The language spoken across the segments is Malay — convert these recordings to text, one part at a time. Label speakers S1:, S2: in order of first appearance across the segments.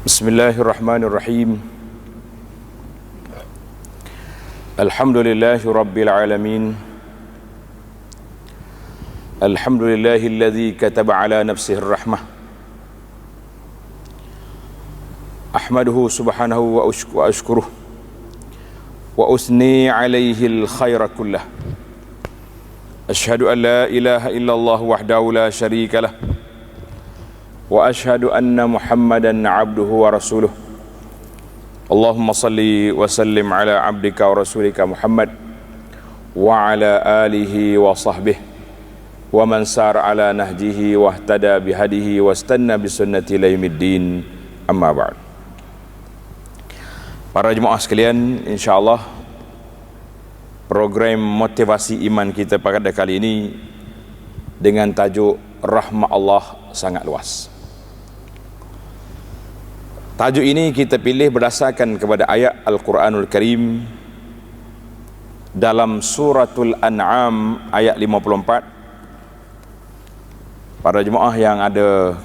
S1: Bismillahirrahmanirrahim. Alhamdulillahi rabbil alamin. Alhamdulillahilladzi kataba ala nafsihi rahmah. Ahmaduhu subhanahu wa ashkuruh wa usni alaihi al-khaira kullah. Ashhadu an la ilaha illallah wahdahu la syarika lah. Wa ashhadu anna Muhammadan abduhu wa rasuluh. Allahumma salli wa sallim ala abdika wa rasulika Muhammad wa ala alihi wa sahbihi wa man sar ala nahjihi wa ihtada bihadihi wa istanna bisunnati ila yaumiddin. Amma ba'd. Para jemaah sekalian, insyaallah program motivasi iman kita pada kali ini dengan tajuk rahmat Allah sangat luas. Tajuk ini kita pilih berdasarkan kepada ayat Al-Quranul Karim dalam suratul An'am ayat 54. Para jemaah yang ada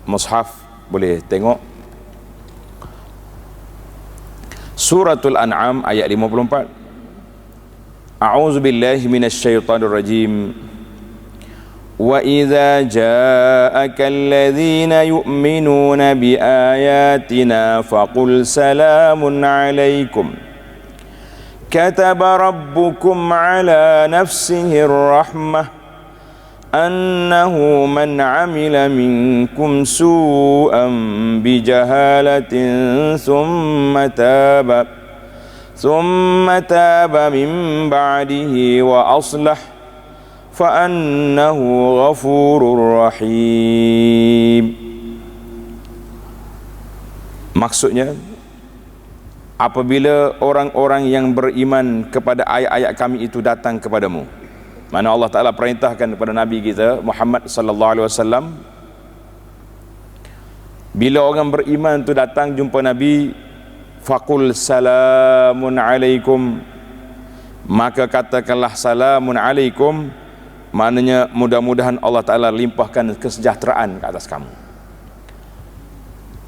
S1: mushaf boleh tengok suratul An'am ayat 54. A'udzu billahi minasyaitonir rajim. Wa idza ja'aka alladhina yu'minuna bi ayatina faqul salamun 'alaikum. Kataba rabbukum 'ala nafsihi ar-rahmah annahu man 'amila minkum su'an bi jahalatin thumma taba min ba'dihi wa aslah fa annahu ghafurur rahim. Maksudnya, apabila orang-orang yang beriman kepada ayat-ayat kami itu datang kepadamu, mana Allah Ta'ala perintahkan kepada Nabi kita Muhammad sallallahu alaihi wasallam, bila orang beriman itu datang jumpa Nabi, faqul salamun alaikum, maka katakanlah salamun alaikum, maknanya mudah-mudahan Allah Ta'ala limpahkan kesejahteraan ke atas kamu.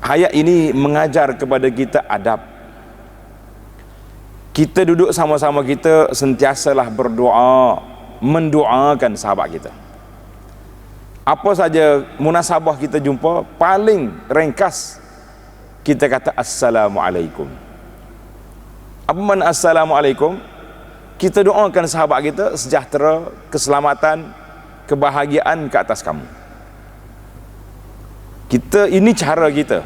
S1: Ayat ini mengajar kepada kita adab. Kita duduk sama-sama, kita sentiasalah berdoa, mendoakan sahabat kita. Apa saja munasabah kita jumpa, paling ringkas kita kata assalamualaikum. Apa makna assalamualaikum? Kita doakan sahabat kita sejahtera, keselamatan, kebahagiaan ke atas kamu. Kita, ini cara kita.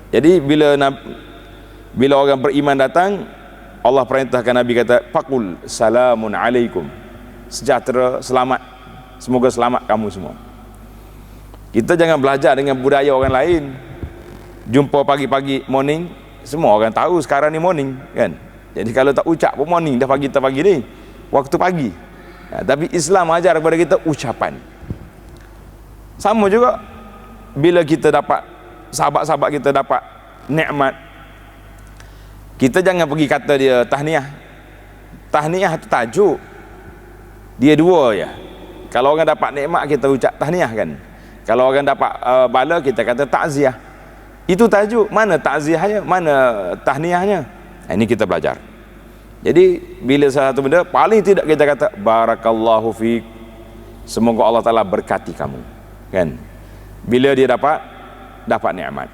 S1: Jadi bila orang beriman datang, Allah perintahkan Nabi kata faqul salamun alaikum, sejahtera, selamat, semoga selamat kamu semua. Kita jangan belajar dengan budaya orang lain. Jumpa pagi-pagi morning, semua orang tahu sekarang ni morning kan. Jadi kalau tak ucap pun morning, dah pagi ni waktu pagi. Tapi Islam ajar kepada kita ucapan. Sama juga bila kita dapat, sahabat-sahabat kita dapat nikmat, kita jangan pergi kata dia tahniah. Tahniah tu tajuk, dia dua je. Kalau orang dapat nikmat, kita ucap tahniah kan. Kalau orang dapat bala, kita kata takziah. Itu tajuk, mana takziahnya, mana tahniahnya. Ini kita belajar. Jadi bila salah satu benda, paling tidak kita kata barakallahu fiik, semoga Allah Ta'ala berkati kamu kan. Bila dia dapat nikmat.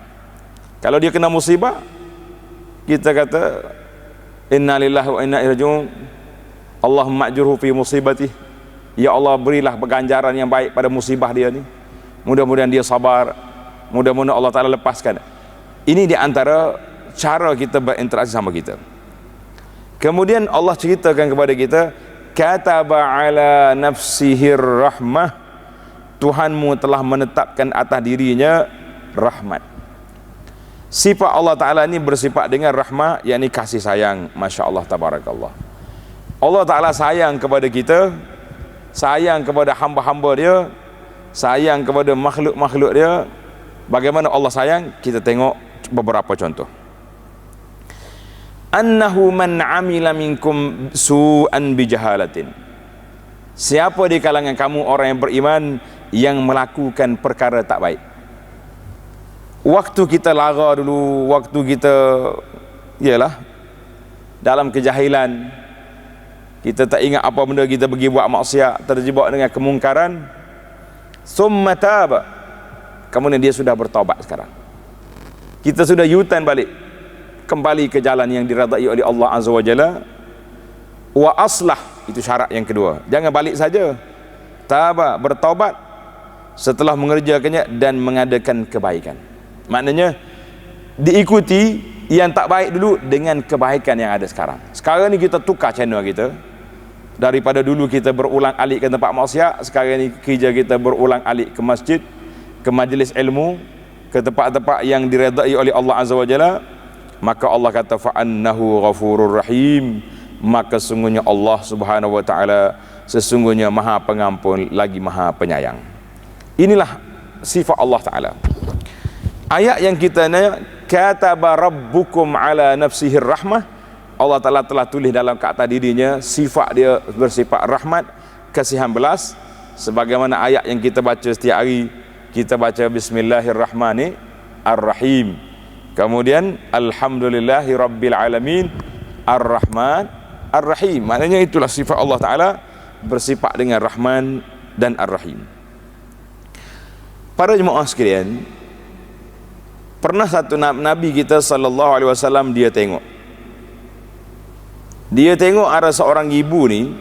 S1: Kalau dia kena musibah, kita kata innalillahi wa inna ilaihi raji'un, Allahumma ajurhu fi musibati, ya Allah berilah ganjaran yang baik pada musibah dia ni, mudah-mudahan dia sabar, mudah-mudahan Allah Ta'ala lepaskan. Ini di antara cara kita berinteraksi sama kita. Kemudian Allah ceritakan kepada kita, kataba ala nafsihir rahmah, Tuhanmu telah menetapkan atas dirinya rahmat. Sifat Allah Ta'ala ini bersifat dengan rahmah, yakni kasih sayang. Masya Allah, tabarakallah. Allah Ta'ala sayang kepada kita, sayang kepada hamba-hamba dia, sayang kepada makhluk-makhluk dia. Bagaimana Allah sayang? Kita tengok beberapa contoh. Annahu man amila minkum su'an bijahalatin, siapa di kalangan kamu orang yang beriman yang melakukan perkara tak baik. Waktu kita lara dulu, waktu kita ialah dalam kejahilan, kita tak ingat apa benda, kita pergi buat maksiat, terjebak dengan kemungkaran, summa taba, kemudian dia sudah bertaubat sekarang. Kita sudah yutan balik, kembali ke jalan yang diridai oleh Allah Azza wa Jalla. Wa aslah, itu syarat yang kedua. Jangan balik saja. Taba, bertaubat setelah mengerjakannya dan mengadakan kebaikan. Maknanya diikuti yang tak baik dulu dengan kebaikan yang ada sekarang. Sekarang ni kita tukar channel kita. Daripada dulu kita berulang alik ke tempat maksiat, sekarang ni kerja kita berulang alik ke masjid, ke majlis ilmu, ke tempat-tempat yang diredai oleh Allah Azza wa Jalla. Maka Allah kata fa'annahu ghafurur rahim, maka sesungguhnya Allah Subhanahu wa taala sesungguhnya Maha Pengampun lagi Maha Penyayang. Inilah sifat Allah taala. Ayat yang kita nanya, kataba rabbukum ala nafsihi rahmah, Allah taala telah tulis dalam kata dirinya sifat dia bersifat rahmat, kasihan belas, sebagaimana ayat yang kita baca setiap hari. Kita baca bismillahirrahmanirrahim, kemudian alhamdulillahi rabbil alamin ar-rahman ar-rahim. Maknanya itulah sifat Allah taala, bersifat dengan Rahman dan Ar-Rahim. Para jemaah sekalian, pernah satu Nabi kita sallallahu alaihi wasallam dia tengok ada seorang ibu ni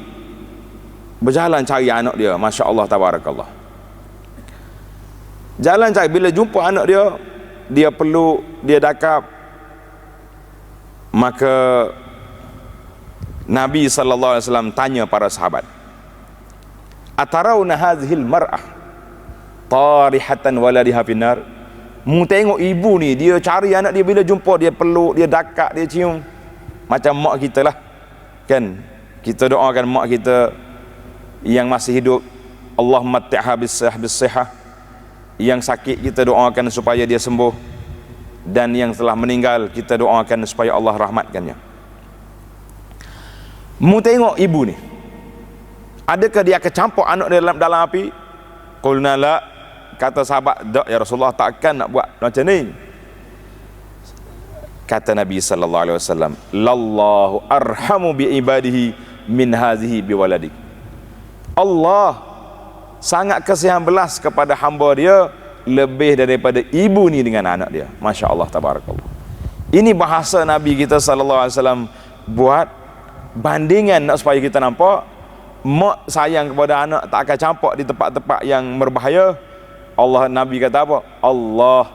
S1: berjalan cari anak dia, masya-Allah tabarakallah. Jalan cari, bila jumpa anak dia peluk, dia dakap. Maka Nabi sallallahu alaihi wasallam tanya para sahabat, atarawna hadhil mar'ah tarihatan waladiha finnar? Mu tengok ibu ni, dia cari anak dia, bila jumpa dia peluk, dia dakak, dia cium. Macam mak kita lah kan, kita doakan mak kita yang masih hidup, Allah matti'ha bis-sihah. Yang sakit kita doakan supaya dia sembuh, dan yang telah meninggal kita doakan supaya Allah rahmatkannya. Mu tengok ibu ni, adakah dia kecampur anak dia dalam api? Qulna la, kata sahabat, tak ya Rasulullah, takkan nak buat macam ni. Kata Nabi sallallahu alaihi wasallam, lallahu arhamu bi ibadihi min hazihi bi waladik. Allah sangat kasihan belas kepada hamba dia lebih daripada ibu ni dengan anak dia. Masya Allah tabarakallah. Ini bahasa Nabi kita sallallahu alaihi wasallam buat bandingan nak supaya kita nampak mak sayang kepada anak tak akan campak di tempat-tempat yang berbahaya. Allah, Nabi kata apa? Allah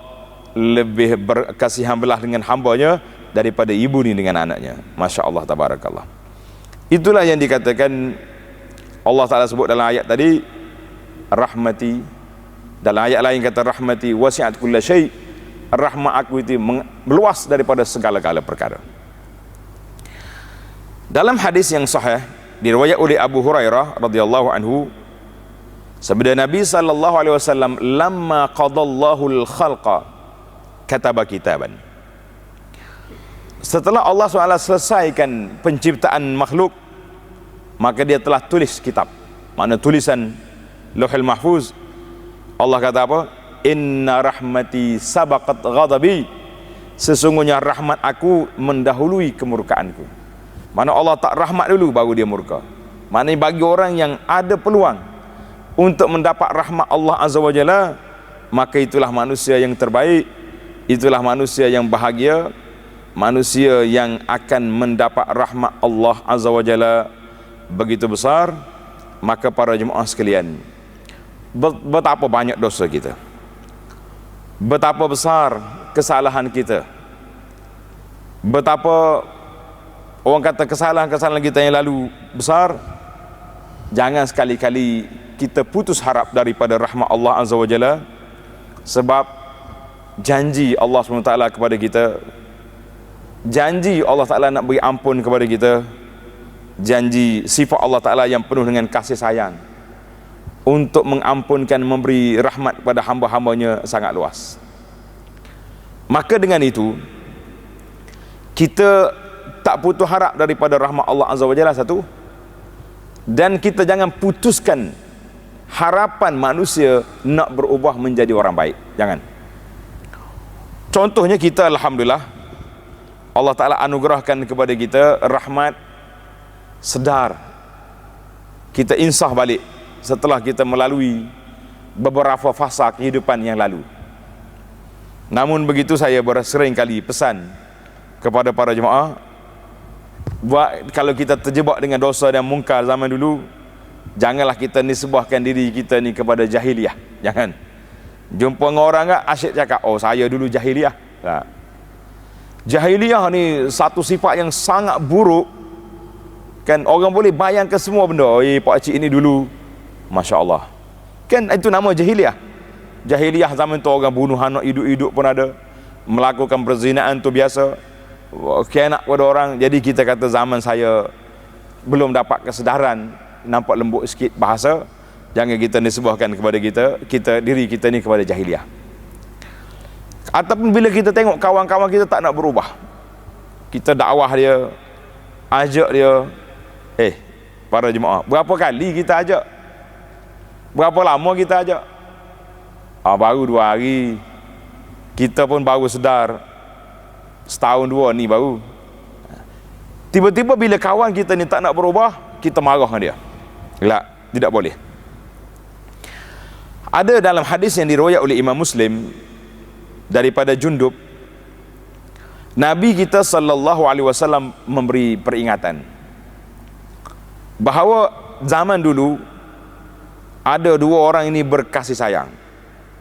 S1: lebih berkasihan belah dengan hambanya daripada ibu ni dengan anaknya. Masya Allah tabarakallah. Itulah yang dikatakan Allah Ta'ala sebut dalam ayat tadi, rahmati. Dalam ayat lain kata rahmati wasi'at kulla syai', rahmat aku itu meluas daripada segala-gala perkara. Dalam hadis yang sahih diriwayat oleh Abu Hurairah radhiyallahu anhu, sabda Nabi sallallahu alaihi wasallam, lamma qadallahu al-khalqa kataba kitaban. Setelah Allah SWT selesaikan penciptaan makhluk, maka dia telah tulis kitab, makna tulisan Lauhul Mahfuz. Allah kata apa? Inna rahmati sabaqat ghadabi, sesungguhnya rahmat aku mendahului kemurkaanku. Mana Allah tak rahmat dulu baru dia murka. Maknanya bagi orang yang ada peluang untuk mendapat rahmat Allah Azza wa Jalla, maka itulah manusia yang terbaik, itulah manusia yang bahagia, manusia yang akan mendapat rahmat Allah Azza wa Jalla begitu besar. Maka para jemaah sekalian, betapa banyak dosa kita, betapa besar kesalahan kita, betapa orang kata kesalahan-kesalahan kita yang lalu besar. Jangan sekali-kali kita putus harap daripada rahmat Allah Azza wa Jalla, sebab janji Allah SWT kepada kita, janji Allah Ta'ala nak beri ampun kepada kita, janji sifat Allah Ta'ala yang penuh dengan kasih sayang untuk mengampunkan, memberi rahmat kepada hamba-hambanya sangat luas. Maka dengan itu kita tak putus harap daripada rahmat Allah Azza wa Jalla satu, dan kita jangan putuskan harapan manusia nak berubah menjadi orang baik. Jangan. Contohnya kita, alhamdulillah, Allah Ta'ala anugerahkan kepada kita rahmat, sedar, kita insaf balik setelah kita melalui beberapa fasa kehidupan yang lalu. Namun begitu, saya bersering kali pesan kepada para jemaah, kalau kita terjebak dengan dosa dan mungkar zaman dulu, janganlah kita nisbahkan diri kita ni kepada jahiliyah. Jangan. Jumpa dengan orang tak, asyik cakap, oh saya dulu jahiliyah. Tak. Jahiliyah ni satu sifat yang sangat buruk. Kan orang boleh bayangkan semua benda. Pak cik ini dulu, Masya Allah. Kan itu nama jahiliyah. Jahiliyah zaman tu orang bunuh anak hidup-hidup pun ada. Melakukan perzinaan tu biasa. Khianat pada orang. Jadi kita kata zaman saya belum dapat kesedaran, nampak lembut sikit bahasa, jangan kita nisbahkan kepada diri kita ni kepada jahiliyah. Ataupun bila kita tengok kawan-kawan kita tak nak berubah, kita dakwah dia, ajak dia, para jemaah, berapa kali kita ajak, berapa lama kita ajak, baru 2 hari, kita pun baru sedar, setahun 2 ni baru. Tiba-tiba bila kawan kita ni tak nak berubah, kita marah dengan dia. Tidak boleh. Ada dalam hadis yang diriwayat oleh Imam Muslim daripada Jundub, Nabi kita sallallahu alaihi wasallam memberi peringatan bahawa zaman dulu ada 2 orang ini berkasih sayang,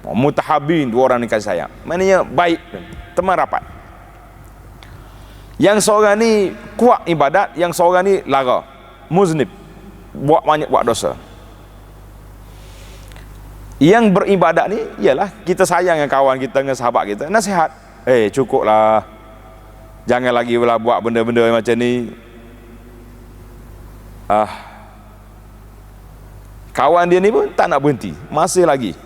S1: mutahabin, 2 orang ini kasih sayang, maknanya baik, teman rapat. Yang seorang ni kuat ibadat, yang seorang ni lara, muznib, banyak buat dosa. Yang beribadat ni ialah kita sayang dengan kawan kita, dengan sahabat kita, nasihat, cukuplah, jangan lagi lah buat benda-benda macam ni. Kawan dia ni pun tak nak berhenti, masih lagi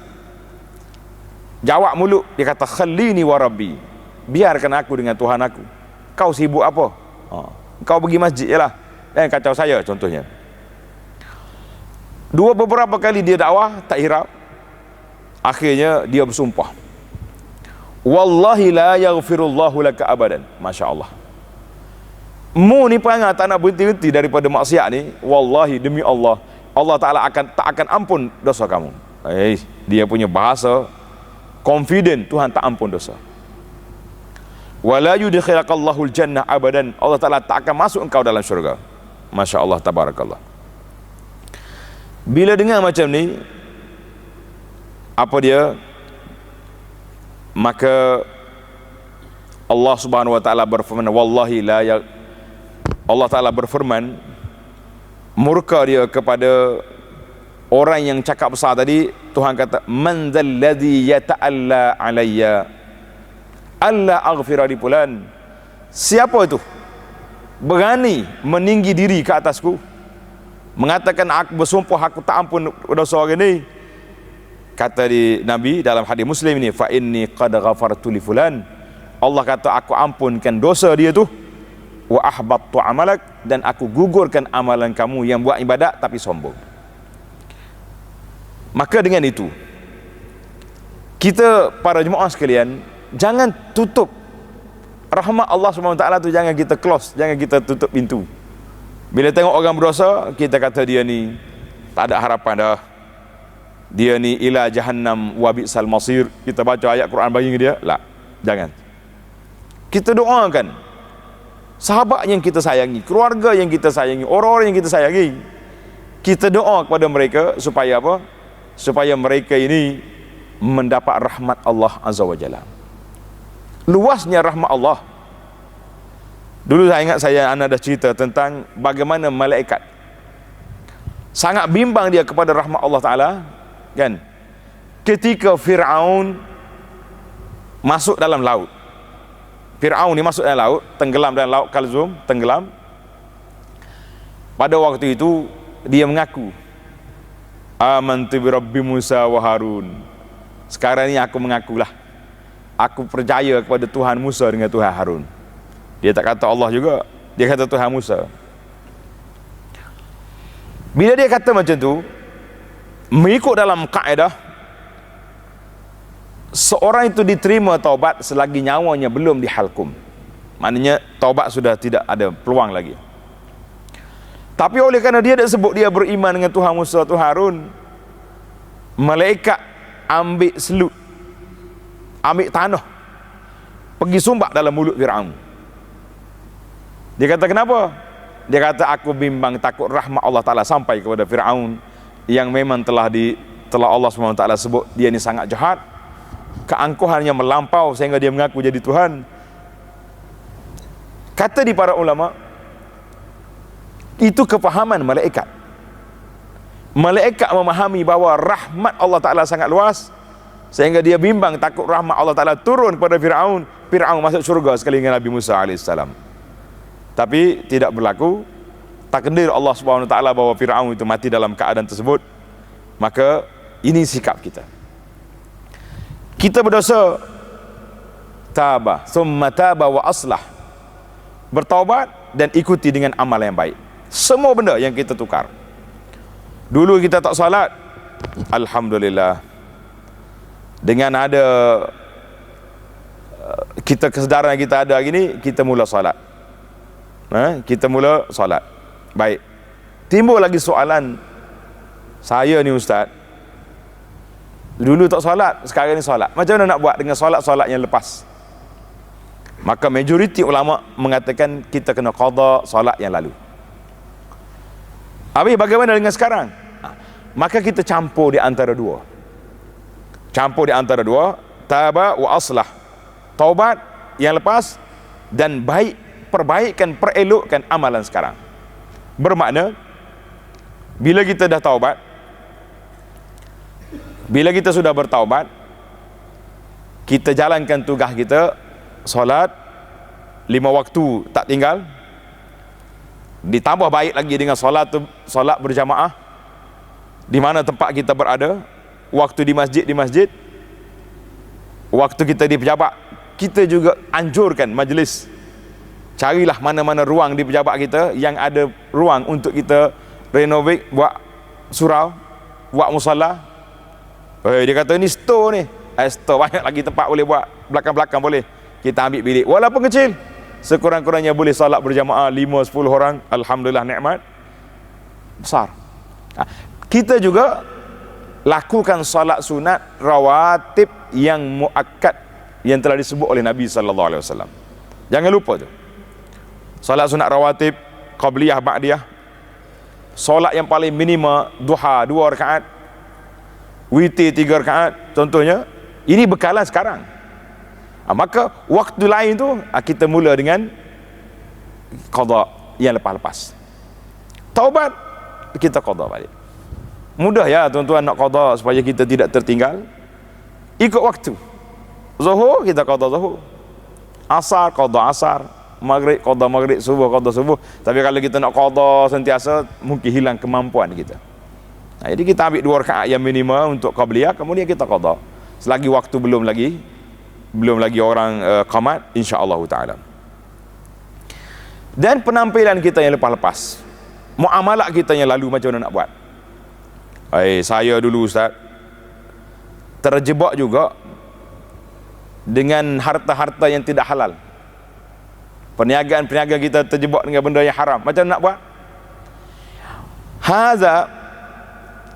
S1: jawab mulut, dia kata khallini wa rabbi, biarkan aku dengan Tuhan aku. Kau sibuk apa? Kau pergi masjid je lah, kacau saya contohnya. Beberapa kali dia dakwah tak hirap. Akhirnya dia bersumpah, wallahi la yaghfirullahu laka abadan. Masya Allah, mu ni perangai tak nak berhenti-henti daripada maksiat ni, wallahi demi Allah, Allah Ta'ala tak akan ampun dosa kamu. Dia punya bahasa confident, Tuhan tak ampun dosa. Wala yudkhilakallahul jannah abadan, Allah Ta'ala tak akan masuk engkau dalam syurga. Masya Allah, tabarakallah. Bila dengar macam ni, apa dia? Maka Allah Subhanahu wa taala berfirman, wallahi Allah Ta'ala berfirman, murka dia kepada orang yang cakap besar tadi. Tuhan kata, man dzalladzi yata'alla alayya alla aghfira li fulan. Siapa itu berani meninggi diri ke atasku, mengatakan aku bersumpah aku tak ampun dosa orang ni? Kata di Nabi dalam hadis Muslim ini, fa inni qad ghafartu li fulan, Allah kata aku ampunkan dosa dia tu, wa ahbattu amalak, dan aku gugurkan amalan kamu yang buat ibadat tapi sombong. Maka dengan itu, kita para jemaah sekalian, jangan tutup rahmat Allah SWT tu, jangan kita close, jangan kita tutup pintu. Bila tengok orang berdosa, kita kata dia ni tak ada harapan dah, dia ni ila jahannam wa bi'sal masir, kita baca ayat Quran bagi dia. Jangan. Kita doakan sahabat yang kita sayangi, keluarga yang kita sayangi, orang-orang yang kita sayangi, kita doa kepada mereka supaya apa? Supaya mereka ini mendapat rahmat Allah Azza wa Jalla. Luasnya rahmat Allah. Dulu saya ingat anak dah cerita tentang bagaimana malaikat sangat bimbang dia kepada rahmat Allah Ta'ala, kan? Ketika Fir'aun masuk dalam laut, Fir'aun ni masuk dalam laut, tenggelam dalam laut Kalzum, tenggelam. Pada waktu itu dia mengaku, amantu bi Rabbi Musa wa Harun. Sekarang ni aku mengakulah, aku percaya kepada Tuhan Musa dengan Tuhan Harun. Dia tak kata Allah juga, dia kata Tuhan Musa. Bila dia kata macam tu, mengikut dalam kaedah, seorang itu diterima taubat selagi nyawanya belum dihalkum. Maknanya taubat sudah tidak ada peluang lagi. Tapi oleh kerana dia sebut dia beriman dengan Tuhan Musa, Tuhan Harun, malaikat ambil selut, ambil tanah, pergi sumbat dalam mulut Fir'aun. Dia kata kenapa? Dia kata aku bimbang takut rahmat Allah Ta'ala sampai kepada Fir'aun yang memang telah Allah SWT sebut dia ni sangat jahat, keangkuhannya melampau sehingga dia mengaku jadi Tuhan. Kata di para ulama, itu kefahaman malaikat. Malaikat memahami bahawa rahmat Allah Ta'ala sangat luas sehingga dia bimbang takut rahmat Allah Ta'ala turun kepada Fir'aun. Fir'aun masuk syurga sekali dengan Nabi Musa AS. Tapi tidak berlaku. Takdir Allah Subhanahu Wa Ta'ala bahawa Fir'aun itu mati dalam keadaan tersebut. Maka ini sikap kita. Kita berdosa, tabah, thumma taba wa aslah, bertaubat dan ikuti dengan amal yang baik. Semua benda yang kita tukar. Dulu kita tak salat, alhamdulillah, dengan ada kita kesedaran kita ada gini, kita mula salat. Kita mula salat. Baik. Timbul lagi soalan, saya ni ustaz, dulu tak salat, sekarang ni salat. Macam mana nak buat dengan solat-solat yang lepas? Maka majoriti ulama mengatakan kita kena qada solat yang lalu. Habis bagaimana dengan sekarang? Maka kita campur di antara dua. Campur di antara dua, taba wa aslah. Taubat yang lepas dan perbaikan, perelokkan amalan sekarang. Bermakna bila kita dah taubat, bila kita sudah bertaubat, kita jalankan tugas kita, solat 5 waktu tak tinggal, ditambah baik lagi dengan solat berjamaah di mana tempat kita berada, waktu di masjid, waktu kita di pejabat, kita juga anjurkan majlis, carilah mana-mana ruang di pejabat kita yang ada ruang untuk kita renovate, buat surau, buat musalla. Dia kata ni store ni, store banyak lagi tempat boleh buat, belakang-belakang boleh kita ambil bilik, walaupun kecil, sekurang-kurangnya boleh salat berjamaah 5-10 orang, alhamdulillah, nikmat besar. Kita juga lakukan salat sunat rawatib yang muakkad yang telah disebut oleh Nabi SAW. Jangan lupa tu, salat sunat rawatib, qabliyah, ba'diyah, solat yang paling minima duha 2 rakaat, witir 3 rakaat contohnya. Ini bekalan sekarang. Maka waktu lain tu kita mula dengan qada yang lepas-lepas. Taubat kita qada balik. Mudah ya tuan-tuan nak qada supaya kita tidak tertinggal. Ikut waktu. Zuhur kita qada zuhur, asar qada asar, maghrib qada maghrib, subuh qada subuh. Tapi kalau kita nak qada sentiasa, mungkin hilang kemampuan kita. Jadi kita ambil 2 rakaat yang minima untuk qabliyah, kemudian kita qada selagi waktu belum lagi orang qamat, insya-Allah taala. Dan penampilan kita yang lepas-lepas, muamalah kita yang lalu macam mana nak buat? Saya dulu ustaz terjebak juga dengan harta-harta yang tidak halal. Perniagaan kita terjebak dengan benda yang haram. Macam mana nak buat?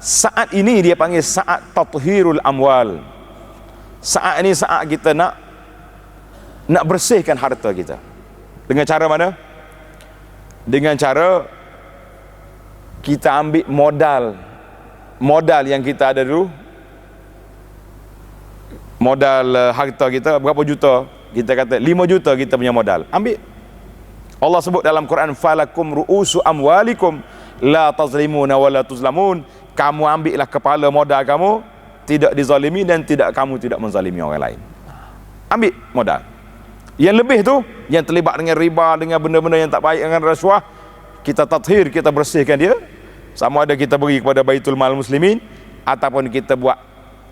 S1: Saat ini dia panggil saat tathhirul amwal. Saat ini saat kita nak bersihkan harta kita. Dengan cara mana? Dengan cara kita ambil modal yang kita ada dulu, modal harta kita berapa juta, kita kata 5 juta kita punya modal, ambil. Allah sebut dalam Quran, falakum ru'usu amwalikum la tazlimuna wa la tuzlamun. Kamu ambillah kepala modal kamu, tidak dizalimi dan kamu tidak menzalimi orang lain. Ambil modal. Yang lebih tu, yang terlibat dengan riba, dengan benda-benda yang tak baik, dengan rasuah, kita tathhir, kita bersihkan dia. Sama ada kita beri kepada Baitul Mal Muslimin ataupun kita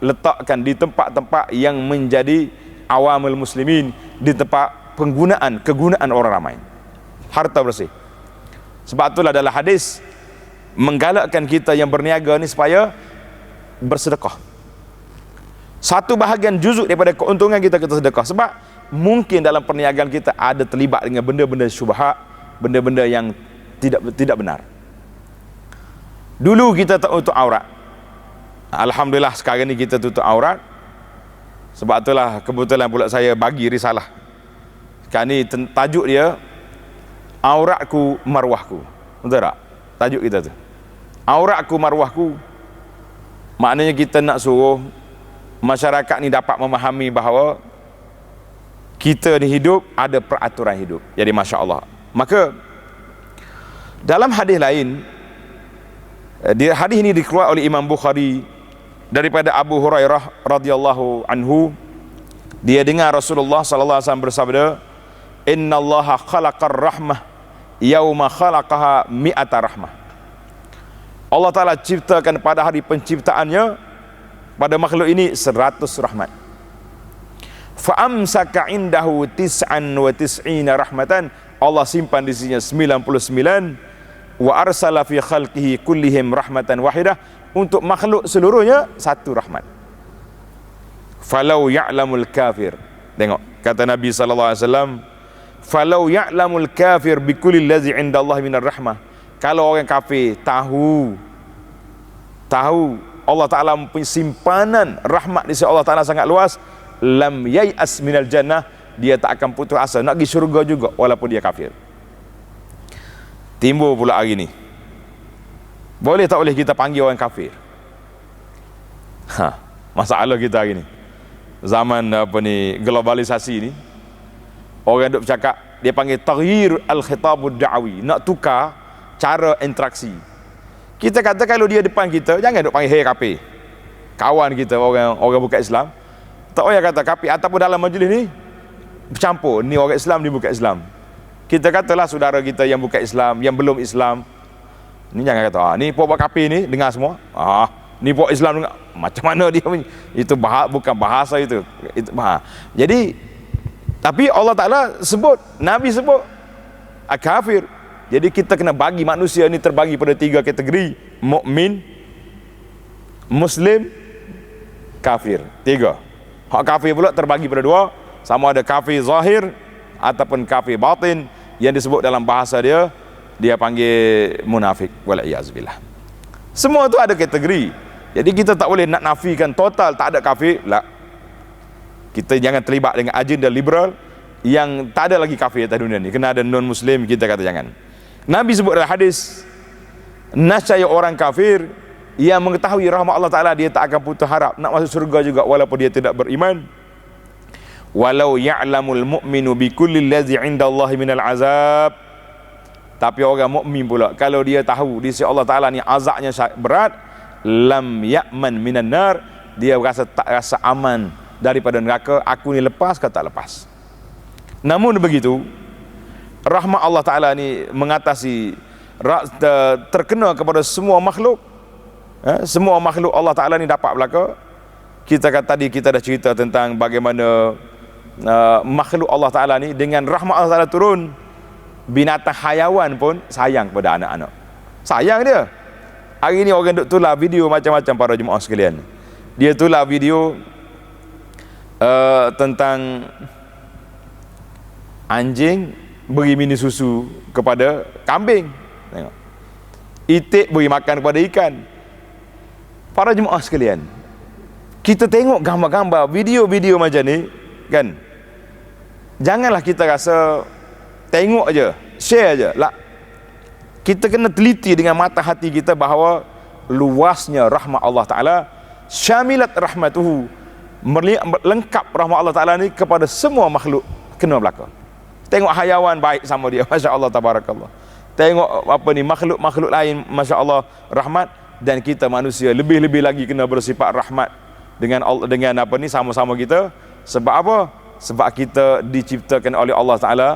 S1: letakkan di tempat-tempat yang menjadi awamul muslimin, di tempat kegunaan orang ramai. Harta bersih. Sebab itulah dalam hadis menggalakkan kita yang berniaga ni supaya bersedekah. Satu bahagian juzuk daripada keuntungan kita sedekah. Sebab mungkin dalam perniagaan kita ada terlibat dengan benda-benda syubhat, benda-benda yang tidak benar. Dulu kita tak tutup aurat. Alhamdulillah sekarang ni kita tutup aurat. Sebab itulah kebetulan pula saya bagi risalah. Sekarang ni tajuk dia Auratku Marwahku. Betul tak? Tajuk kita tu. Auratku Marwahku. Maknanya kita nak suruh masyarakat ni dapat memahami bahawa kita ni hidup ada peraturan hidup. Jadi Masya Allah. Maka dalam hadis lain, hadis ini dikeluarkan oleh Imam Bukhari daripada Abu Hurairah radhiyallahu anhu. Dia dengar Rasulullah sallallahu alaihi wasallam bersabda, "Innallaha khalaqar rahmah yauma khalaqaha mi'ata rahmah." Allah Ta'ala ciptakan pada hari penciptaannya pada makhluk ini 100 rahmat. Fa'amsaka indahu tis'an wa tis'ina rahmatan. Allah simpan di sisinya 99. Wa arsala fi khalqihi kullihim rahmatan wahidah. Untuk makhluk seluruhnya satu rahmat. Falau ya'lamul kafir. Tengok kata Nabi SAW, falau ya'lamul kafir bikulli allazi indallahi minar rahmah. Kalau orang kafir tahu Allah Ta'ala mempunyai simpanan rahmat di sisi Allah Ta'ala sangat luas, lam yai'as minal jannah, dia tak akan putus asa nak pergi syurga juga walaupun dia kafir. Timbul pula hari ni, boleh tak boleh kita panggil orang kafir? Masalah kita hari ni, zaman globalisasi ni, orang duk bercakap, dia panggil taghyir al-khitabud da'awi, nak tukar cara interaksi. Kita kata kalau dia depan kita, jangan duk panggil hey kafir. Kawan kita orang bukan Islam, tak payah kata kafir. Ataupun dalam majlis ni bercampur, ni orang Islam, ni bukan Islam. Kita katalah saudara kita yang bukan Islam, yang belum Islam. Ni jangan kata, ni puak kafir ni, dengar semua. Ni puak Islam dengar. Macam mana dia punya? Itu bukan bahasa itu. Jadi, tapi Allah Ta'ala sebut, Nabi sebut kafir. Jadi kita kena bagi manusia ni terbagi pada 3 kategori: mukmin, Muslim, kafir. 3. Hak kafir pula terbagi pada 2, sama ada kafir zahir ataupun kafir batin, yang disebut dalam bahasa dia panggil munafik, wal'iyazbillah. Semua tu ada kategori. Jadi kita tak boleh nak nafikan total tak ada kafir lah. Kita jangan terlibat dengan agenda liberal yang tak ada lagi kafir atas dunia ni, kena ada non muslim, kita kata jangan. Nabi sebut dalam hadis, nascaya orang kafir yang mengetahui rahmat Allah Ta'ala, dia tak akan putus harap nak masuk surga juga walaupun dia tidak beriman. Walau ya'lamul mu'minu bikulli allazi 'indallahi minal azab. Tapi orang mukmin pula, kalau dia tahu di sisi Allah Ta'ala ni azabnya berat, lam ya'man minan nar, dia tak rasa aman daripada neraka. Aku ni lepas ke tak lepas? Namun begitu, rahmat Allah Ta'ala ni mengatasi, terkena kepada semua makhluk. Semua makhluk Allah Ta'ala ni dapat belaka. Kita kata tadi, kita dah cerita tentang bagaimana makhluk Allah Ta'ala ni dengan rahmat Allah Ta'ala turun, binatang hayawan pun sayang kepada anak-anak. Sayang dia. Hari ni orang duk tular video macam-macam para jemaah sekalian. Dia tular video tentang anjing beri minum susu kepada kambing. Tengok. Itik beri makan kepada ikan. Para jemaah sekalian, kita tengok gambar-gambar, video-video macam ni kan, janganlah kita rasa tengok aja, share aja lah. Kita kena teliti dengan mata hati kita bahawa luasnya rahmat Allah Ta'ala, syamilat rahmatuhu, lengkap rahmat Allah Ta'ala ni kepada semua makhluk kena belaka. Tengok hayawan baik sama dia, Masya Allah, tabarakallah. Tengok makhluk-makhluk lain, Masya Allah, rahmat. Dan kita manusia lebih-lebih lagi kena bersifat rahmat dengan sama-sama kita. Sebab apa? Sebab kita diciptakan oleh Allah Ta'ala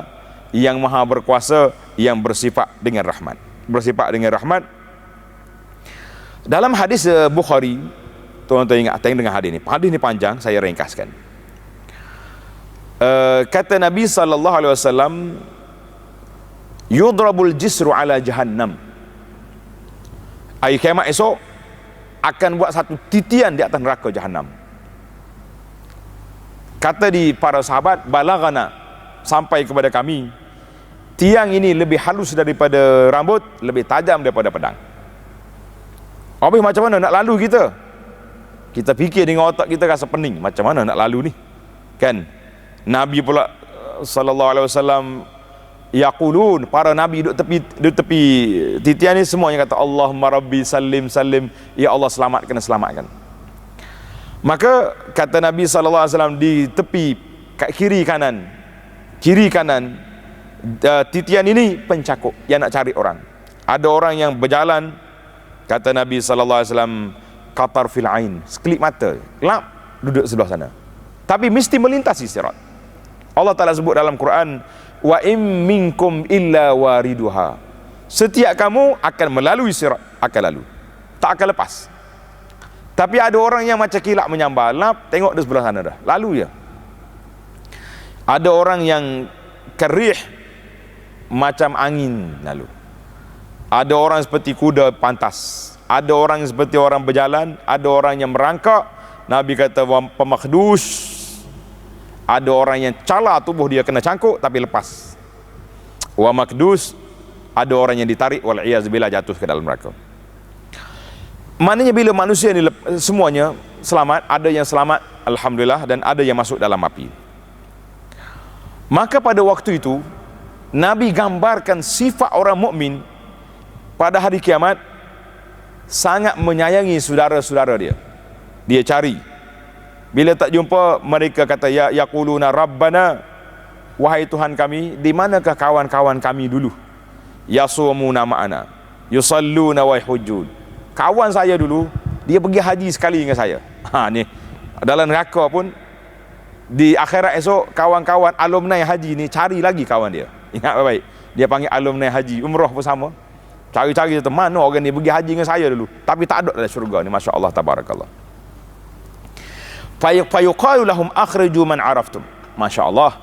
S1: yang maha berkuasa, yang bersifat dengan rahmat. Bersifat dengan rahmat. Dalam hadis Bukhari, tuan-tuan ingat, tengok dengan hadis ni. Hadis ni panjang, saya ringkaskan. Kata Nabi SAW, yudrabul jisru ala jahannam. Hari kiamat esok akan buat satu titian di atas neraka Jahannam. Kata di para sahabat, balagana, sampai kepada kami, tiang ini lebih halus daripada rambut, lebih tajam daripada pedang. Habis macam mana nak lalu kita? Kita fikir dengan otak kita rasa pening, macam mana nak lalu ni? Kan? Nabi pula sallallahu alaihi wasallam yaqulun, para nabi duduk tepi titian ni semuanya kata Allahumma rabbi salim salim, ya Allah selamatkan. Maka kata Nabi sallallahu alaihi wasallam di tepi kat kiri kanan titian ini pencakup yang nak cari orang. Ada orang yang berjalan, kata Nabi sallallahu alaihi wasallam, qatar fil ain, sekelip mata, gelap duduk sebelah sana. Tapi mesti melintasi sirat. Allah Taala sebut dalam Quran, wa im minkum illa wariduha. Setiap kamu akan melalui sirat, akan lalu, tak akan lepas. Tapi ada orang yang macam kilap menyambar, lap tengok di sebelah sana dah, lalu je. Ada orang yang kerih macam angin lalu. Ada orang seperti kuda pantas. Ada orang seperti orang berjalan, ada orang yang merangkak. Nabi kata pemakdus. Ada orang yang cala tubuh dia kena cangkuk tapi lepas. Wa makdus, ada orang yang ditarik wal iyaz billah jatuh ke dalam neraka. Maknanya bila manusia ni semuanya selamat, ada yang selamat alhamdulillah dan ada yang masuk dalam api. Maka pada waktu itu Nabi gambarkan sifat orang mukmin pada hari kiamat, sangat menyayangi saudara-saudara dia. Dia cari. Bila tak jumpa, mereka kata ya yaquluna rabbana, wahai Tuhan kami, di manakah kawan-kawan kami dulu? Yasumuna ma'ana, yusalluna wa yahujjun. Kawan saya dulu, dia pergi haji sekali dengan saya. Ni dalam neraka pun, di akhirat esok, kawan-kawan alumni haji ni cari lagi kawan dia. Ingat baik, dia panggil alumni haji, umrah pun sama. Cari-cari tu, mana orang ni pergi haji dengan saya dulu, tapi tak ada dalam syurga ni. Masya Allah, tabarakallah. Fayuqalu lahum akhriju man araftum. Masya Allah.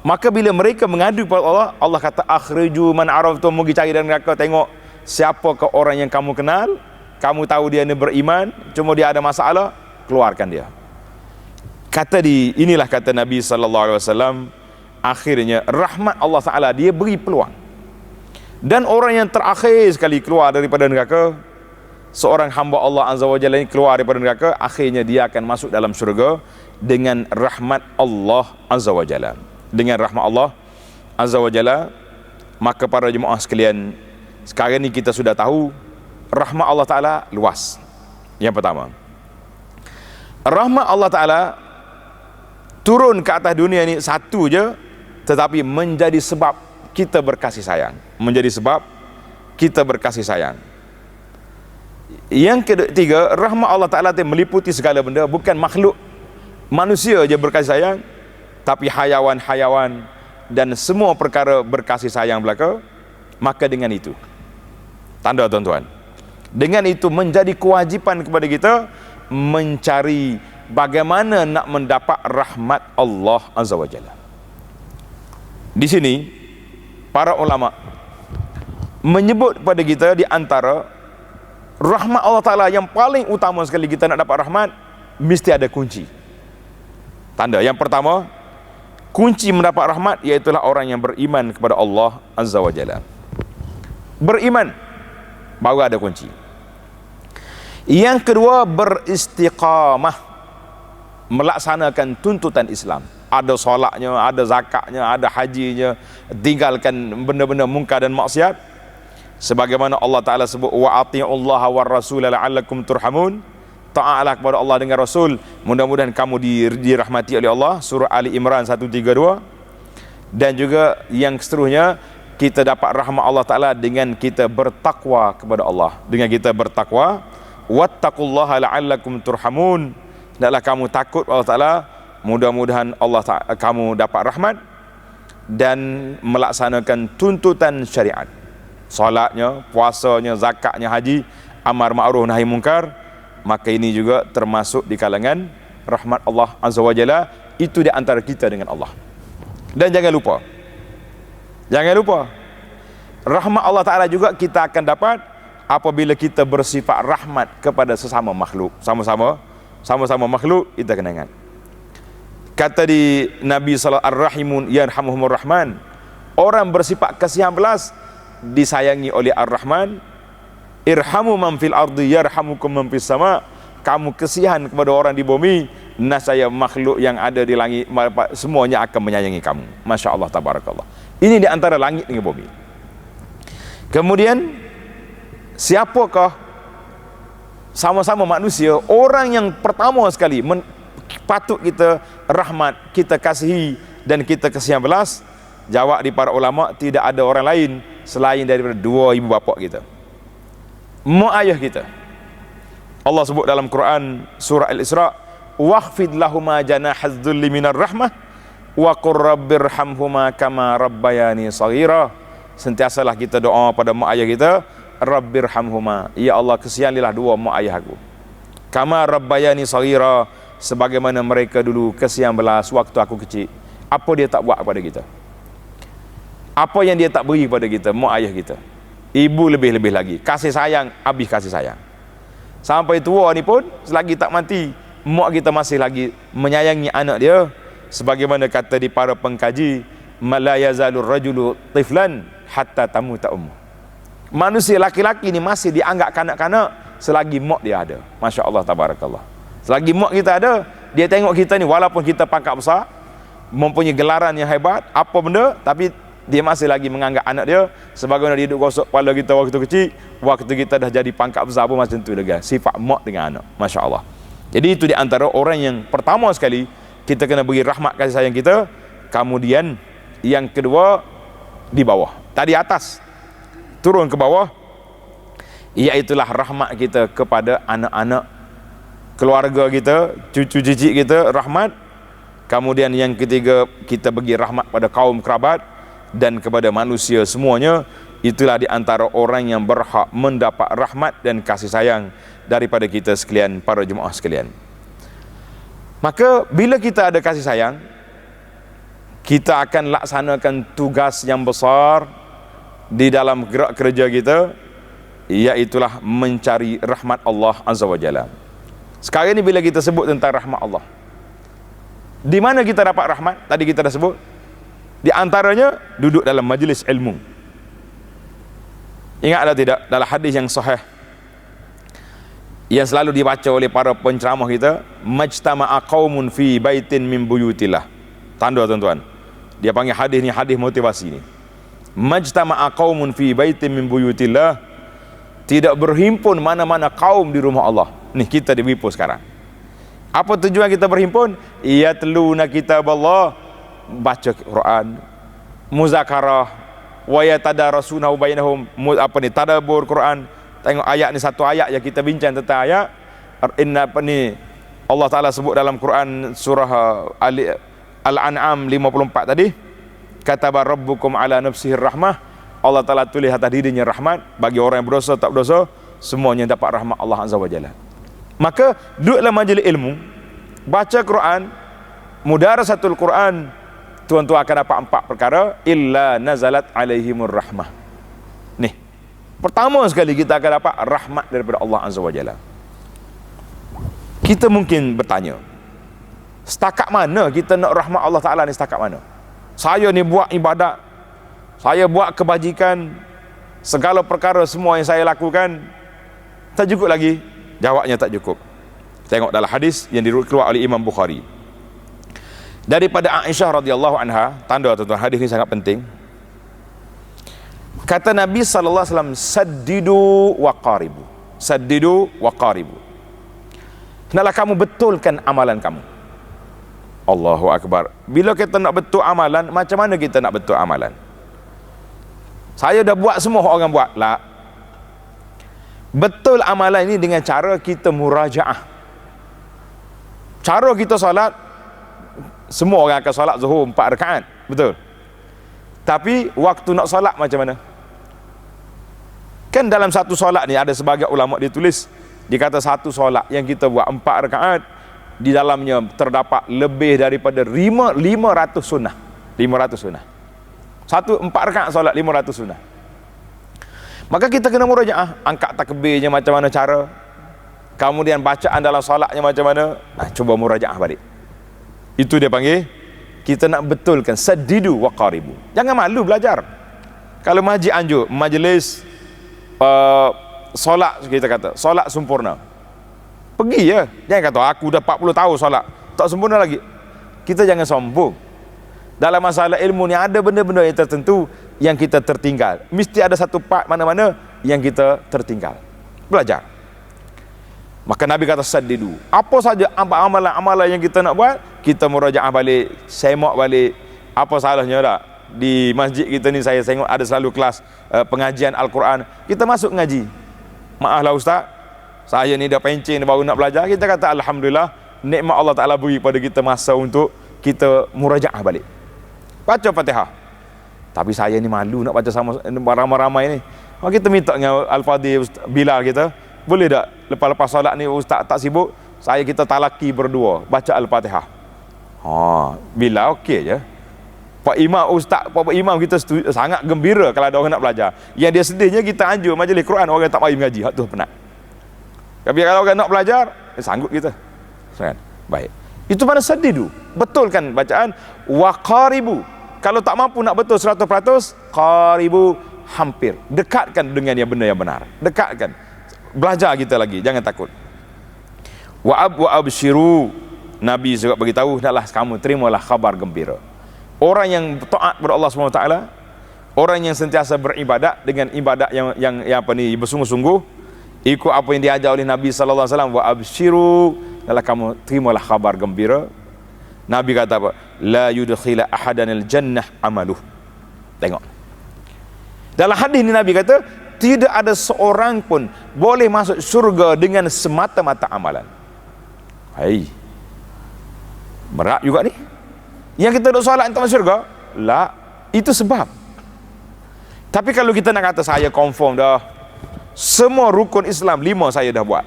S1: Maka bila mereka mengadu kepada Allah, Allah kata akhriju man araftum, pergi cari dalam neraka, tengok siapakah orang yang kamu kenal, kamu tahu dia ni beriman, cuma dia ada masalah, keluarkan dia. Inilah kata Nabi sallallahu alaihi wasallam, akhirnya rahmat Allah Taala dia beri peluang. Dan orang yang terakhir sekali keluar daripada neraka, seorang hamba Allah Azza wa Jalla ini keluar daripada neraka, akhirnya dia akan masuk dalam syurga dengan rahmat Allah Azza wa Jalla. Dengan rahmat Allah Azza wa Jalla. Maka para jemaah sekalian, sekarang ni kita sudah tahu rahmat Allah Ta'ala luas. Yang pertama, rahmat Allah Ta'ala turun ke atas dunia ni satu je, tetapi menjadi sebab kita berkasih sayang. Menjadi sebab kita berkasih sayang. Yang ketiga, rahmat Allah Ta'ala meliputi segala benda. Bukan makhluk manusia je berkasih sayang, tapi hayawan-hayawan dan semua perkara berkasih sayang belaka. Maka dengan itu, tanda tuan-tuan, dengan itu menjadi kewajipan kepada kita mencari bagaimana nak mendapat rahmat Allah Azza wa Jalla. Di sini para ulama menyebut kepada kita di antara rahmat Allah Ta'ala yang paling utama sekali kita nak dapat rahmat, mesti ada kunci. Tanda yang pertama, kunci mendapat rahmat iaitulah orang yang beriman kepada Allah Azza wa Jalla. Beriman, baru ada kunci. Yang kedua, beristiqamah, melaksanakan tuntutan Islam. Ada solatnya, ada zakatnya, ada hajinya, tinggalkan benda-benda mungkar dan maksiat. Sebagaimana Allah Ta'ala sebut, wa ati'ullaha war rasul la'allakum turhamun. Ta'ala kepada Allah dengan Rasul, mudah-mudahan kamu dirahmati oleh Allah. Surah Ali Imran 132. Dan juga yang seterusnya, kita dapat rahmat Allah Ta'ala dengan kita bertakwa kepada Allah. Dengan kita bertakwa, wattaqullaha la'allakum turhamun, hendaklah kamu takut Allah Ta'ala, mudah-mudahan Allah Ta'ala kamu dapat rahmat. Dan melaksanakan tuntutan syariat, salatnya, puasanya, zakatnya, haji, amar ma'ruf nahi mungkar. Maka ini juga termasuk di kalangan rahmat Allah Azza wa Jalla. Itu di antara kita dengan Allah. Dan jangan lupa, rahmat Allah Ta'ala juga kita akan dapat apabila kita bersifat rahmat kepada sesama makhluk. Sama-sama makhluk, kita kena ingat, Kata di Nabi sallallahu ar-rahimun yarhamuhumur rahman, orang bersifat kasihan belas disayangi oleh ar-rahman. Irhamu man fil ardi yarhamukum man fis sama. Kamu kasihan kepada orang di bumi, nascaya makhluk yang ada di langit semuanya akan menyayangi kamu. Masya Allah, tabarakallah. Ini di antara langit dengan bumi. Kemudian siapakah sama-sama manusia orang yang pertama sekali patut kita rahmat, kita kasihi dan kita kasihan belas? Jawab di para ulama, tidak ada orang lain selain daripada dua ibu bapa kita, mak ayah kita. Allah sebut dalam Quran surah Al-Isra, wakhfid lahuma janahaz dzulli minar rahmah wa qur rabbirhamhuma kama rabbayani shaghira. Sentiasalah kita doa pada mak ayah kita, rabbirhamhuma, ya Allah kasihanilah dua mak ayah aku, kama rabbayani shaghira, sebagaimana mereka dulu kasihan belas waktu aku kecil. Apa dia tak buat kepada kita? Apa yang dia tak beri kepada kita, mak ayah kita? Ibu lebih-lebih lagi, kasih sayang, habis kasih sayang. Sampai tua ni pun selagi tak mati, mak kita masih lagi menyayangi anak dia. Sebagaimana kata di para pengkaji, la yazalur rajulu tiflan hatta tamuta ummu. Manusia laki-laki ni masih dianggap kanak-kanak selagi mak dia ada. Masya Allah, tabarakallah. Selagi mak kita ada, dia tengok kita ni walaupun kita pangkat besar, mempunyai gelaran yang hebat, apa benda, tapi dia masih lagi menganggap anak dia sebagaimana dia duduk gosok kepala kita waktu kecil, waktu kita dah jadi pangkat besar pun macam tu juga. Sifat mak dengan anak. Masya Allah. Jadi itu di antara orang yang pertama sekali kita kena beri rahmat kasih sayang kita. Kemudian yang kedua di bawah, tadi atas turun ke bawah, iaitulah rahmat kita kepada anak-anak, keluarga kita, cucu-cicit kita, rahmat. Kemudian yang ketiga, kita bagi rahmat pada kaum kerabat dan kepada manusia semuanya. Itulah di antara orang yang berhak mendapat rahmat dan kasih sayang daripada kita sekalian, para jemaah sekalian. Maka bila kita ada kasih sayang, kita akan laksanakan tugas yang besar di dalam gerak kerja kita, iaitulah mencari rahmat Allah Azza wa Jalla. Sekarang ini bila kita sebut tentang rahmat Allah, di mana kita dapat rahmat? Tadi kita dah sebut, di antaranya duduk dalam majlis ilmu. Ingat atau tidak, dalam hadis yang sahih yang selalu dibaca oleh para penceramah kita, majtama'a qaumun fi baitin min buyutillah. Tanda tuan-tuan, dia panggil hadis ni hadis motivasi ni. Majtama'a qaumun fi baitin min buyutillah, tidak berhimpun mana-mana kaum di rumah Allah. Ni kita di Wipo sekarang. Apa tujuan kita berhimpun? Yatluna kitab Allah, baca Quran, muzakarah, wa yatadarasunahu bainahum, tadabbur Quran. Tengok ayat ni, satu ayat yang kita bincang tentang ayat Allah Ta'ala sebut dalam Quran surah Al-An'am 54 tadi, kataba rabbukum ala nafsihi rahmah, Allah Ta'ala tulis atas dirinya rahmat bagi orang yang berdosa tak berdosa, semuanya dapat rahmat Allah Azza wa Jalla. Maka duduklah majlis ilmu, baca Quran, mudarasatul Quran, tuan-tuan akan dapat 4 perkara. Illa nazalat alaihimur rahmah. Nih, pertama sekali kita akan dapat rahmat daripada Allah Azza wa Jalla. Kita mungkin bertanya, setakat mana kita nak rahmat Allah Ta'ala ni, setakat mana? Saya ni buat ibadat, saya buat kebajikan, segala perkara semua yang saya lakukan, tak cukup lagi? Jawabnya tak cukup. Tengok dalam hadis yang dikeluar oleh Imam Bukhari daripada Aisyah radhiyallahu anha. Tanda tuan-tuan, hadis ni sangat penting. Kata Nabi sallallahu alaihi wasallam, saddidu wa qaribu. Saddidu wa qaribu. Hendaklah kamu betulkan amalan kamu. Allahu akbar. Bila kita nak betul amalan, macam mana kita nak betul amalan? Saya dah buat, semua orang buat. La. Betul amalan ini dengan cara kita murajaah. Cara kita solat, semua orang akan solat zuhur 4 rakaat, betul? Tapi waktu nak solat macam mana? Kan dalam satu solat ni ada sebagai ulama ditulis, dikata satu solat yang kita buat 4 rakaat, di dalamnya terdapat lebih daripada 500 sunnah. 500 sunnah. Satu 4 rakaat solat 500 sunnah. Maka kita kena murajaah, angkat takbirnya macam mana cara, kemudian bacaan dalam solatnya macam mana. Cuba murajaah balik. Itu dia panggil, kita nak betulkan sadidu wa qaribu. Jangan malu belajar. Kalau majlis anjur, majlis solat, kita kata solat sempurna, pergi ya. Jangan kata aku dah 40 tahun solat tak sempurna lagi. Kita jangan sombong. Dalam masalah ilmu ni ada benda-benda yang tertentu yang kita tertinggal. Mesti ada satu part mana-mana yang kita tertinggal. Belajar. Maka Nabi kata sadidu. Apa saja amalan-amalan yang kita nak buat, kita murajaah balik, semak balik. Apa salahnya tak? Di masjid kita ni saya tengok ada selalu kelas pengajian Al-Quran. Kita masuk ngaji. Maaflah ustaz, saya ni dah pencing, baru nak belajar. Kita kata alhamdulillah, nikmat Allah Taala beri pada kita masa untuk kita murajaah balik. Baca Fatihah. Tapi saya ni malu nak baca sama ramai-ramai ni. Maka kita minta dengan Al-Fadhil Bilal kita, boleh tak lepas-lepas solat ni ustaz tak sibuk, kita talaki berdua baca Al-Fatihah. Bilal okey je. Pak Imam ustaz, Pak Imam kita sangat gembira kalau ada orang nak belajar. Yang dia sedihnya kita anjur majlis Quran orang tak mari mengaji, hak tu penat. Tapi kalau orang nak belajar, sanggup kita. Baik. Itu mana sedih tu. Betulkan bacaan wa qaribu. Kalau tak mampu nak betul 100%, qaribu, hampir. Dekatkan dengan yang benda yang benar. Dekatkan. Belajar kita lagi, jangan takut. Wa abshiru. Nabi juga beritahu, hendaklah kamu terimalah khabar gembira. Orang yang taat kepada Allah SWT, orang yang sentiasa beribadat dengan ibadat yang bersungguh-sungguh, ikut apa yang diajar oleh Nabi sallallahu alaihi wasallam, wa abshiru, hendaklah kamu terimalah khabar gembira. Nabi kata apa? La yudkhila ahadanil jannah amaluh. Tengok. Dalam hadis ni Nabi kata, tidak ada seorang pun boleh masuk surga dengan semata-mata amalan. Berat juga ni. Yang kita duk solat tak masuk surga? La, itu sebab. Tapi kalau kita nak kata saya confirm dah, semua rukun Islam 5 saya dah buat.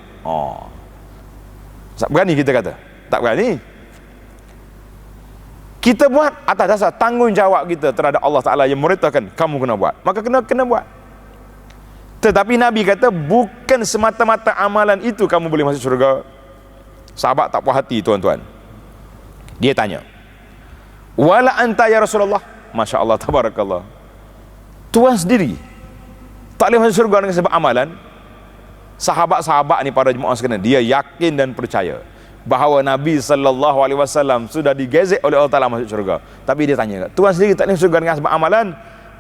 S1: Tak berani kita kata? Tak berani. Kita buat atas dasar tanggungjawab kita terhadap Allah Ta'ala yang merintahkan kamu kena buat, maka kena buat. Tetapi Nabi kata bukan semata-mata amalan itu kamu boleh masuk surga. Sahabat tak puas hati tuan-tuan. Dia tanya, wala anta ya Rasulullah? Masya Allah, tabarakallah. Tuhan sendiri tak boleh masuk surga dengan sebab amalan. Sahabat-sahabat ni, para jemaah sekalian, dia yakin dan percaya bahawa Nabi SAW sudah digezek oleh Allah Ta'ala masuk surga. Tapi dia tanya, Tuhan sendiri tak boleh masuk surga dengan sebab amalan?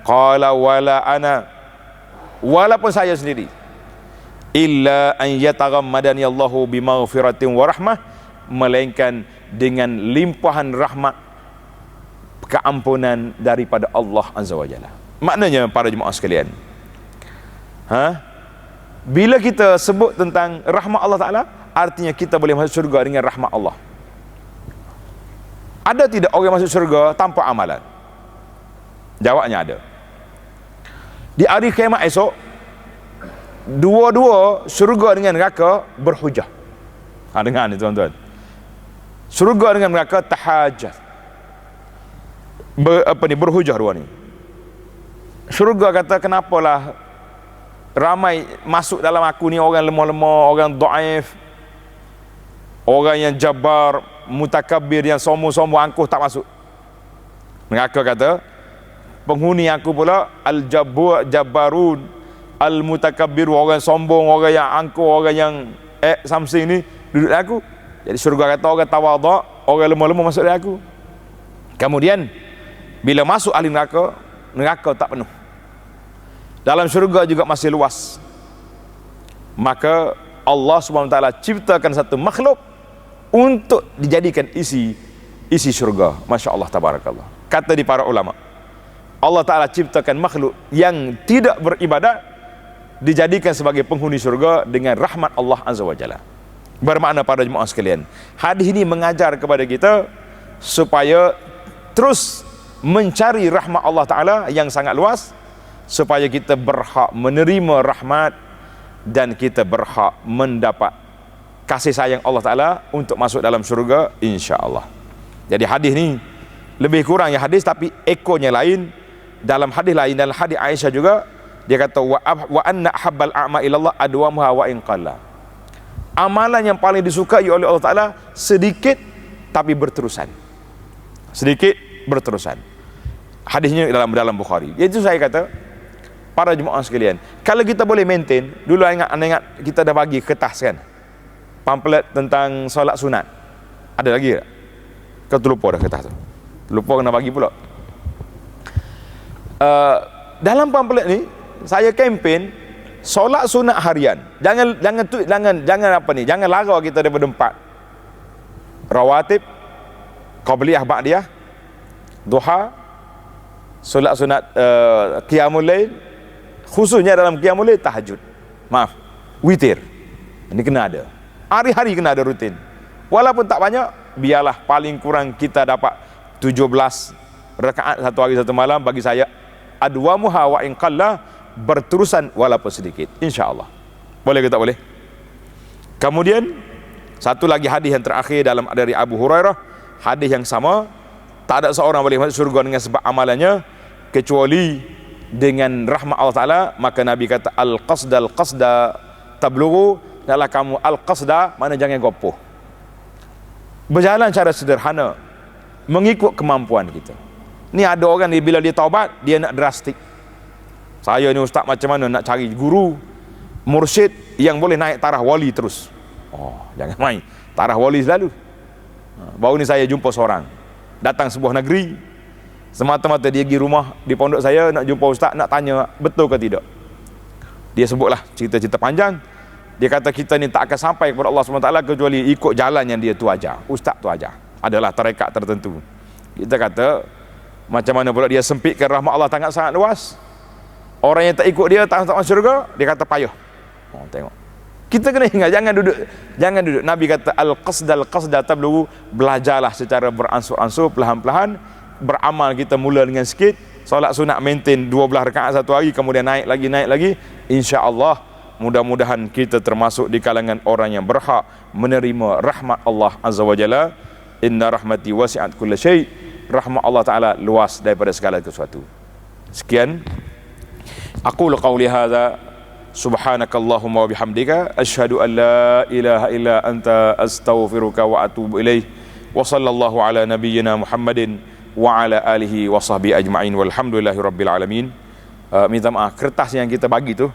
S1: Qala wala ana, walaupun saya sendiri, illa an yataghammadani Allahu bimaghfiratin wa rahmah, melainkan dengan limpahan rahmat, keampunan daripada Allah Azza wa Jalla. Maknanya para jemaah sekalian, bila kita sebut tentang rahmat Allah Ta'ala, artinya kita boleh masuk syurga dengan rahmat Allah. Ada tidak orang masuk syurga tanpa amalan? Jawabnya ada. Di hari kiamat esok, dua-dua syurga dengan neraka berhujah. Dengar ni tuan-tuan. Syurga dengan neraka tahajjud. Berhujah dua ni. Syurga kata, kenapalah ramai masuk dalam aku ni orang lemah-lemah, orang dhaif, orang yang jabar, mutakabbir, yang sombong-sombong, angkuh tak masuk. Neraka kata, penghuni aku pula al-jabbarun, al-mutakabbir, orang sombong, orang yang angkuh, orang yang something ni duduk di aku. Jadi syurga kata orang tawaduk, orang lemah-lemah masuk di aku. Kemudian bila masuk ahli neraka, neraka tak penuh. Dalam syurga juga masih luas. Maka Allah SWT ciptakan satu makhluk untuk dijadikan isi syurga. Masya Allah, tabarakallah. Kata di para ulama, Allah Ta'ala ciptakan makhluk yang tidak beribadat dijadikan sebagai penghuni syurga dengan rahmat Allah Azza wa Jalla. Bermakna para jemaah sekalian, hadis ini mengajar kepada kita supaya terus mencari rahmat Allah Ta'ala yang sangat luas, supaya kita berhak menerima rahmat dan kita berhak mendapat kasih sayang Allah Ta'ala untuk masuk dalam syurga insya-Allah. Jadi hadis ni lebih kurang ya hadis, tapi ekornya lain. Dalam hadis lain, dalam hadis Aisyah juga, dia kata wa anna habbal a'ma ilallah adwamuha wa in qalla. Amalan yang paling disukai oleh Allah Ta'ala sedikit tapi berterusan. sedikit berterusan. Hadisnya dalam Bukhari. Itu saya kata, para jemaah sekalian, kalau kita boleh maintain, dulu ingat kita dah bagi kertas kan, pamphlet tentang solat sunat. Ada lagi tak? Kau terlupa dah kertas tu. Lupa kena bagi pula. Dalam pamphlet ni saya kempen solat sunat harian. Jangan apa ni, jangan lara kita daripada 4. Rawatib, qabliyah, ba'diyah, duha, solat sunat qiyamul lail, khususnya dalam qiyamul lail tahajud. Witir. Ini kena ada. Hari-hari kena ada rutin. Walaupun tak banyak, biarlah paling kurang kita dapat 17 rakaat satu hari satu malam. Bagi saya adwamuha wa in qalla, berterusan walaupun sedikit, insya-Allah. Boleh ke tak boleh? Kemudian satu lagi hadis yang terakhir dari Abu Hurairah, hadis yang sama, tak ada seorang boleh masuk surga dengan sebab amalannya kecuali dengan rahmat Allah Taala. Maka Nabi kata al-qasda tablughu, adalah kamu al-qasda, mana jangan gopoh, berjalan cara sederhana mengikut kemampuan kita. Ni ada orang ni bila dia taubat, dia nak drastik. Saya ni ustaz macam mana nak cari guru mursyid yang boleh naik tarah wali terus. Jangan main tarah wali selalu. Baru ni saya jumpa seorang datang sebuah negeri, semata-mata dia pergi rumah di pondok saya nak jumpa ustaz, nak tanya betul ke tidak. Dia sebutlah cerita-cerita panjang. Dia kata kita ni tak akan sampai kepada Allah SWT kecuali ikut jalan yang dia tu ajar, ustaz tu ajar. Adalah tarekat tertentu. Kita kata macam mana pula dia sempitkan rahmat Allah sangat luas. Orang yang tak ikut dia tak masuk syurga, dia kata payah. Tengok. Kita kena ingat, jangan duduk. Nabi kata al-qasda tablughu, belajarlah secara beransur-ansur, perlahan-lahan. Beramal kita mula dengan sikit. Solat sunat maintain 12 rakaat satu hari, kemudian naik lagi. Insya-Allah mudah-mudahan kita termasuk di kalangan orang yang berhak menerima rahmat Allah Azza wa Jalla. Inna rahmati wasi'at kulla syai'. Rahmat Allah Ta'ala luas daripada segala sesuatu. Sekian. Aqulu qawli hadza, subhanakallahumma wa bihamdika, asyhadu an la ilaha illa anta, astaghfiruka wa atubu ilaih. Wa sallallahu ala nabiyyina Muhammadin wa ala alihi wa sahbihi ajma'in, walhamdulillahi rabbil alamin. Minta maaf, kertas yang kita bagi tu